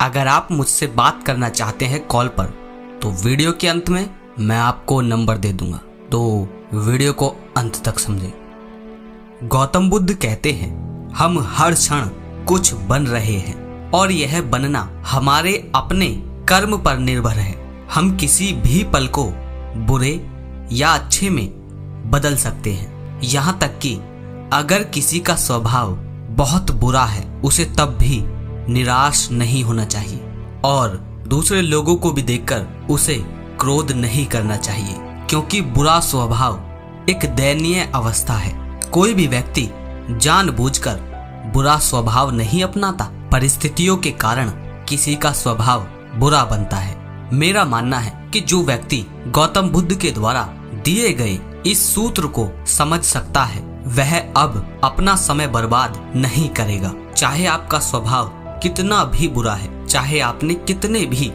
अगर आप मुझसे बात करना चाहते हैं कॉल पर तो वीडियो के अंत में मैं आपको नंबर दे दूंगा, तो वीडियो को अंत तक समझें। गौतम बुद्ध कहते हैं हम हर क्षण कुछ बन रहे हैं और यह बनना हमारे अपने कर्म पर निर्भर है। हम किसी भी पल को बुरे या अच्छे में बदल सकते हैं। यहाँ तक कि अगर किसी का स्वभाव बहुत बुरा है उसे तब भी निराश नहीं होना चाहिए और दूसरे लोगों को भी देखकर उसे क्रोध नहीं करना चाहिए, क्योंकि बुरा स्वभाव एक दयनीय अवस्था है। कोई भी व्यक्ति जानबूझकर बुरा स्वभाव नहीं अपनाता, परिस्थितियों के कारण किसी का स्वभाव बुरा बनता है। मेरा मानना है कि जो व्यक्ति गौतम बुद्ध के द्वारा दिए गए इस सूत्र को समझ सकता है वह अब अपना समय बर्बाद नहीं करेगा। चाहे आपका स्वभाव कितना भी बुरा है, चाहे आपने कितने भी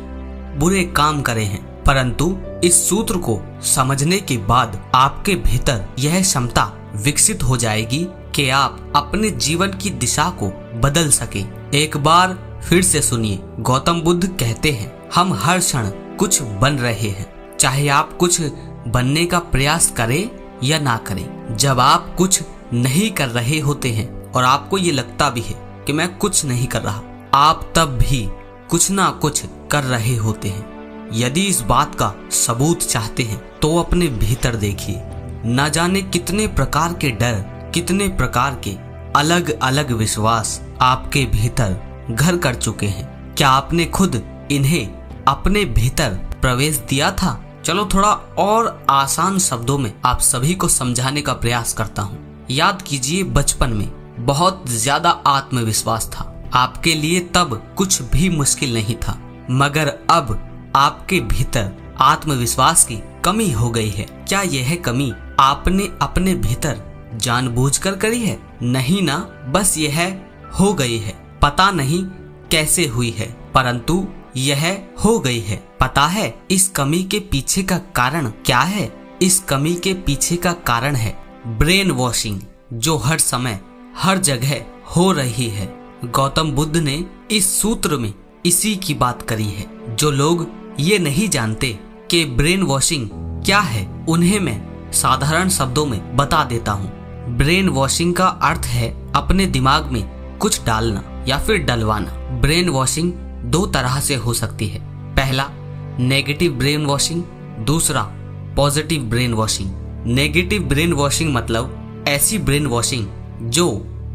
बुरे काम करे हैं, परंतु इस सूत्र को समझने के बाद आपके भीतर यह क्षमता विकसित हो जाएगी कि आप अपने जीवन की दिशा को बदल सके। एक बार फिर से सुनिए, गौतम बुद्ध कहते हैं हम हर क्षण कुछ बन रहे हैं, चाहे आप कुछ बनने का प्रयास करें या ना करें। जब आप कुछ नहीं कर रहे होते हैं और आपको ये लगता भी है कि मैं कुछ नहीं कर रहा, आप तब भी कुछ ना कुछ कर रहे होते हैं। यदि इस बात का सबूत चाहते हैं तो अपने भीतर देखिए। न जाने कितने प्रकार के डर, कितने प्रकार के अलग अलग विश्वास आपके भीतर घर कर चुके हैं। क्या आपने खुद इन्हें अपने भीतर प्रवेश दिया था? चलो थोड़ा और आसान शब्दों में आप सभी को समझाने का प्रयास करता हूँ। याद कीजिए, बचपन में बहुत ज्यादा आत्मविश्वास था, आपके लिए तब कुछ भी मुश्किल नहीं था, मगर अब आपके भीतर आत्मविश्वास की कमी हो गई है। क्या यह कमी आपने अपने भीतर जानबूझकर करी है? नहीं ना, बस यह हो गई है। पता नहीं कैसे हुई है, परंतु यह हो गई है। पता है इस कमी के पीछे का कारण क्या है? इस कमी के पीछे का कारण है ब्रेन वॉशिंग, जो हर समय हर जगह हो रही है। गौतम बुद्ध ने इस सूत्र में इसी की बात करी है। जो लोग ये नहीं जानते कि ब्रेन वॉशिंग क्या है, उन्हें मैं साधारण शब्दों में बता देता हूँ। ब्रेन वॉशिंग का अर्थ है अपने दिमाग में कुछ डालना या फिर डलवाना। ब्रेन वॉशिंग दो तरह से हो सकती है। पहला नेगेटिव ब्रेन वॉशिंग, दूसरा positive brain washing. Negative brain washing मतलब ऐसी ब्रेन वॉशिंग जो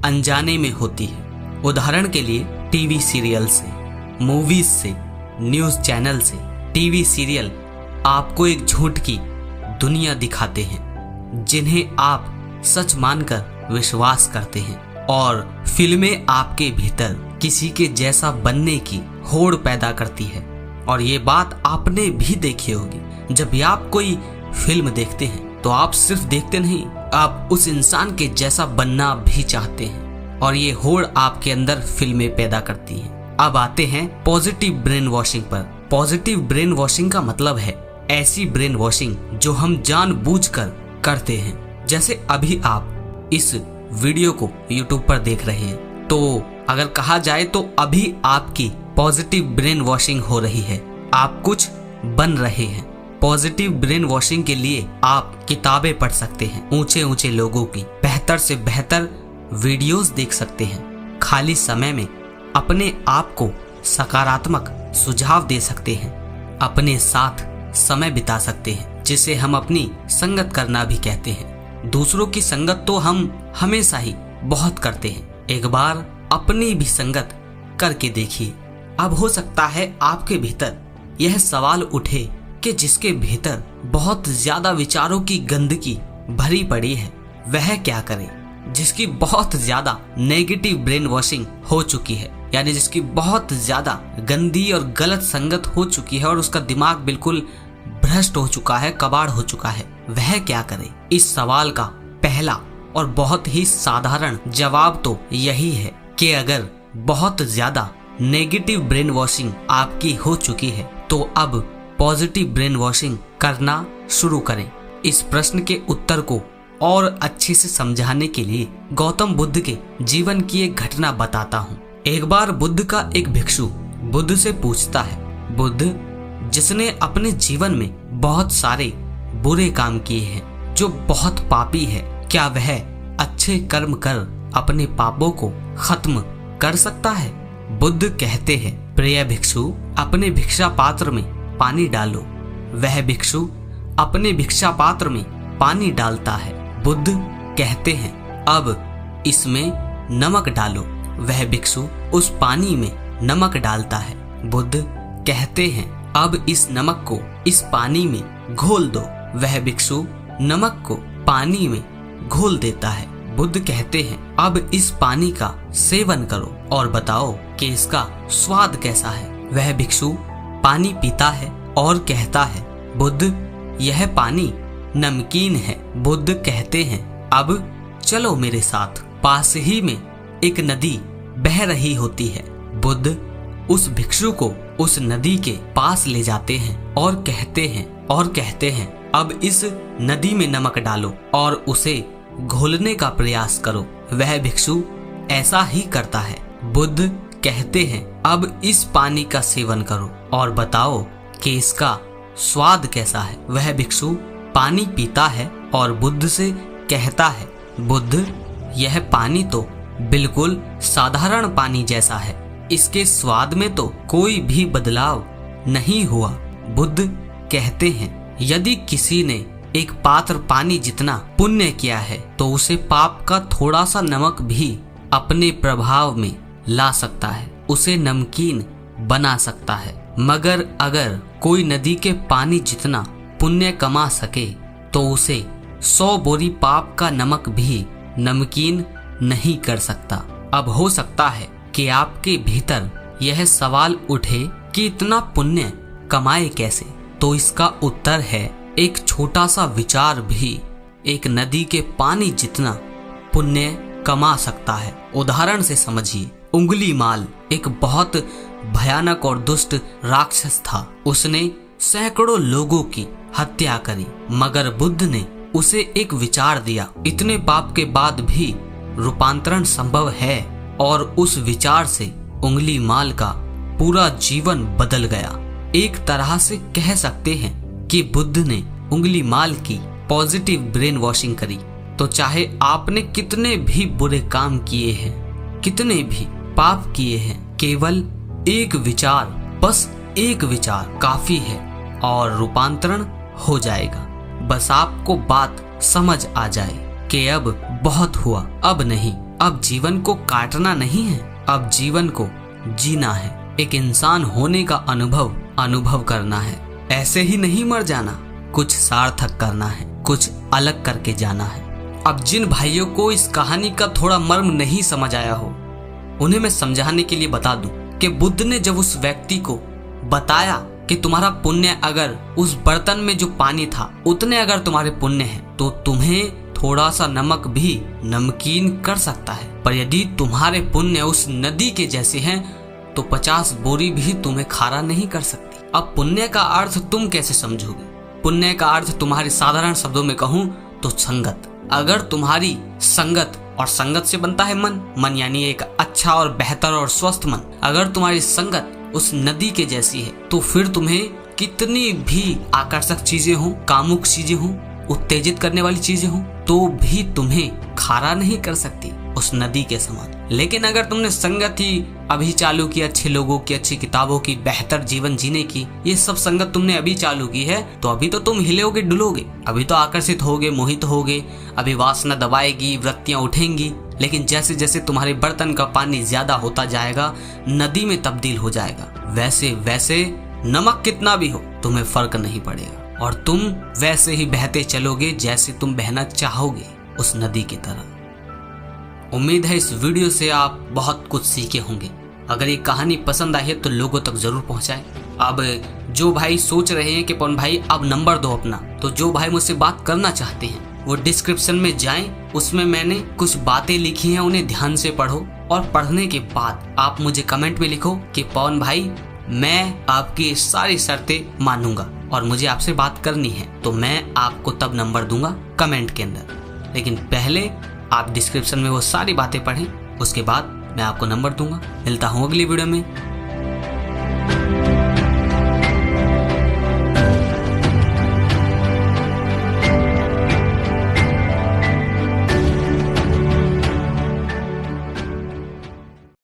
अनजाने में होती है। उदाहरण के लिए टीवी सीरियल से, मूवीज से, न्यूज चैनल से। टीवी सीरियल आपको एक झूठ की दुनिया दिखाते हैं जिन्हें आप सच मानकर विश्वास करते हैं, और फिल्में आपके भीतर किसी के जैसा बनने की होड़ पैदा करती है। और ये बात आपने भी देखी होगी, जब भी आप कोई फिल्म देखते हैं तो आप सिर्फ देखते नहीं, आप उस इंसान के जैसा बनना भी चाहते हैं, और ये होड़ आपके अंदर फिल्में पैदा करती हैं। अब आते हैं पॉजिटिव ब्रेन वॉशिंग पर। पॉजिटिव ब्रेन वॉशिंग का मतलब है ऐसी ब्रेन वॉशिंग जो हम जानबूझकर करते हैं। जैसे अभी आप इस वीडियो को YouTube पर देख रहे हैं, तो अगर कहा जाए तो अभी आपकी पॉजिटिव ब्रेन वॉशिंग हो रही है, आप कुछ बन रहे हैं। पॉजिटिव ब्रेन वॉशिंग के लिए आप किताबें पढ़ सकते हैं, ऊंचे ऊंचे लोगों की बेहतर से बेहतर वीडियोस देख सकते हैं, खाली समय में अपने आप को सकारात्मक सुझाव दे सकते हैं, अपने साथ समय बिता सकते हैं, जिसे हम अपनी संगत करना भी कहते हैं। दूसरों की संगत तो हम हमेशा ही बहुत करते हैं, एक बार अपनी भी संगत करके देखिए। अब हो सकता है आपके भीतर यह सवाल उठे कि जिसके भीतर बहुत ज्यादा विचारों की गंदगी भरी पड़ी है वह क्या करे? जिसकी बहुत ज्यादा नेगेटिव ब्रेन वॉशिंग हो चुकी है, यानी जिसकी बहुत ज्यादा गंदी और गलत संगत हो चुकी है और उसका दिमाग बिल्कुल भ्रष्ट हो चुका है, कबाड़ हो चुका है, वह क्या करे? इस सवाल का पहला और बहुत ही साधारण जवाब तो यही है कि अगर बहुत ज्यादा नेगेटिव ब्रेन वॉशिंग आपकी हो चुकी है तो अब पॉजिटिव ब्रेन वॉशिंग करना शुरू करें। इस प्रश्न के उत्तर को और अच्छे से समझाने के लिए गौतम बुद्ध के जीवन की एक घटना बताता हूँ। एक बार बुद्ध का एक भिक्षु बुद्ध से पूछता है, बुद्ध, जिसने अपने जीवन में बहुत सारे बुरे काम किए हैं, जो बहुत पापी है, क्या वह अच्छे कर्म कर अपने पापों को खत्म कर सकता है? बुद्ध कहते हैं, प्रिय भिक्षु, अपने भिक्षा पात्र में पानी डालो। वह भिक्षु अपने भिक्षा पात्र में पानी डालता है। बुद्ध कहते हैं, अब इसमें नमक डालो। वह भिक्षु उस पानी में नमक डालता है। बुद्ध कहते हैं, अब इस नमक को इस पानी में घोल दो। वह भिक्षु नमक को पानी में घोल देता है। बुद्ध कहते हैं, अब इस पानी का सेवन करो और बताओ कि इसका स्वाद कैसा है। वह भिक्षु पानी पीता है और कहता है, बुद्ध, यह पानी नमकीन है। बुद्ध कहते हैं, अब चलो मेरे साथ। पास ही में एक नदी बह रही होती है। बुद्ध उस भिक्षु को उस नदी के पास ले जाते हैं और कहते हैं, अब इस नदी में नमक डालो और उसे घोलने का प्रयास करो। वह भिक्षु ऐसा ही करता है। बुद्ध कहते हैं, अब इस पानी का सेवन करो और बताओ कि इसका स्वाद कैसा है। वह भिक्षु पानी पीता है और बुद्ध से कहता है, बुद्ध, यह पानी तो बिल्कुल साधारण पानी जैसा है, इसके स्वाद में तो कोई भी बदलाव नहीं हुआ। बुद्ध कहते हैं, यदि किसी ने एक पात्र पानी जितना पुण्य किया है तो उसे पाप का थोड़ा सा नमक भी अपने प्रभाव में ला सकता है, उसे नमकीन बना सकता है। मगर अगर कोई नदी के पानी जितना पुण्य कमा सके तो उसे 100 बोरी पाप का नमक भी नमकीन नहीं कर सकता। अब हो सकता है कि आपके भीतर यह सवाल उठे कि इतना पुण्य कमाए कैसे? तो इसका उत्तर है, एक छोटा सा विचार भी एक नदी के पानी जितना पुण्य कमा सकता है। उदाहरण से समझिए, उंगलीमाल एक बहुत भयानक और दुष्ट राक्षस था। उसने सैकड़ों लोगों की हत्या करी, मगर बुद्ध ने उसे एक विचार दिया। इतने पाप के बाद भी रूपांतरण संभव है और उस विचार से उंगलीमाल का पूरा जीवन बदल गया। एक तरह से कह सकते हैं कि बुद्ध ने उंगलीमाल की पॉजिटिव ब्रेन वॉशिंग करी। तो चाहे आपने कितने भी बुरे काम किए हैं, कितने भी पाप किए हैं, केवल एक विचार, बस एक विचार काफी है और रूपांतरण हो जाएगा। बस आपको बात समझ आ जाए कि अब बहुत हुआ, अब नहीं, अब जीवन को काटना नहीं है, अब जीवन को जीना है। एक इंसान होने का अनुभव करना है। ऐसे ही नहीं मर जाना, कुछ सार्थक करना है, कुछ अलग करके जाना है। अब जिन भाइयों को इस कहानी का थोड़ा मर्म नहीं समझ आया हो, उन्हें मैं समझाने के लिए बता दूं कि बुद्ध ने जब उस व्यक्ति को बताया कि तुम्हारा पुण्य अगर उस बर्तन में जो पानी था उतने अगर तुम्हारे पुण्य हैं तो तुम्हें थोड़ा सा नमक भी नमकीन कर सकता है, पर यदि तुम्हारे पुण्य उस नदी के जैसे हैं तो 50 बोरी भी तुम्हें खारा नहीं कर सकती। अब पुण्य का अर्थ तुम कैसे समझोगे? पुण्य का अर्थ तुम्हारे साधारण शब्दों में कहूँ तो संगत। अगर तुम्हारी संगत, और संगत से बनता है मन यानी एक अच्छा और बेहतर और स्वस्थ मन, अगर तुम्हारी संगत उस नदी के जैसी है तो फिर तुम्हें कितनी भी आकर्षक चीजें हों, कामुक चीजें हों, उत्तेजित करने वाली चीजें हों, तो भी तुम्हें खारा नहीं कर सकती उस नदी के समान। लेकिन अगर तुमने संगत ही अभी चालू की, अच्छे लोगों की, अच्छी किताबों की, बेहतर जीवन जीने की, ये सब संगत तुमने अभी चालू की है, तो अभी तो तुम हिलोगे डुलोगे, अभी तो आकर्षित होगे, मोहित होगे, अभी वासना दबाएगी, वृत्तियां उठेंगी। लेकिन जैसे जैसे तुम्हारे बर्तन का पानी ज्यादा होता जाएगा, नदी में तब्दील हो जाएगा। वैसे वैसे नमक कितना भी हो तुम्हें फर्क नहीं पड़ेगा और तुम वैसे ही बहते चलोगे जैसे तुम बहना चाहोगे, उस नदी की तरह। उम्मीद है इस वीडियो से आप बहुत कुछ सीखे होंगे। अगर ये कहानी पसंद आई है तो लोगों तक जरूर पहुंचाएं। अब जो भाई सोच रहे हैं कि पवन भाई अब नंबर दो अपना, तो जो भाई मुझसे बात करना चाहते हैं वो डिस्क्रिप्शन में जाएं, उसमें मैंने कुछ बातें लिखी हैं, उन्हें ध्यान से पढ़ो और पढ़ने के बाद आप मुझे कमेंट में लिखो कि पवन भाई मैं आपकी सारी शर्तें मानूंगा और मुझे आपसे बात करनी है, तो मैं आपको तब नंबर दूंगा कमेंट के अंदर। लेकिन पहले आप डिस्क्रिप्शन में वो सारी बातें पढ़ें, उसके बाद मैं आपको नंबर दूंगा। मिलता हूँ अगली वीडियो में।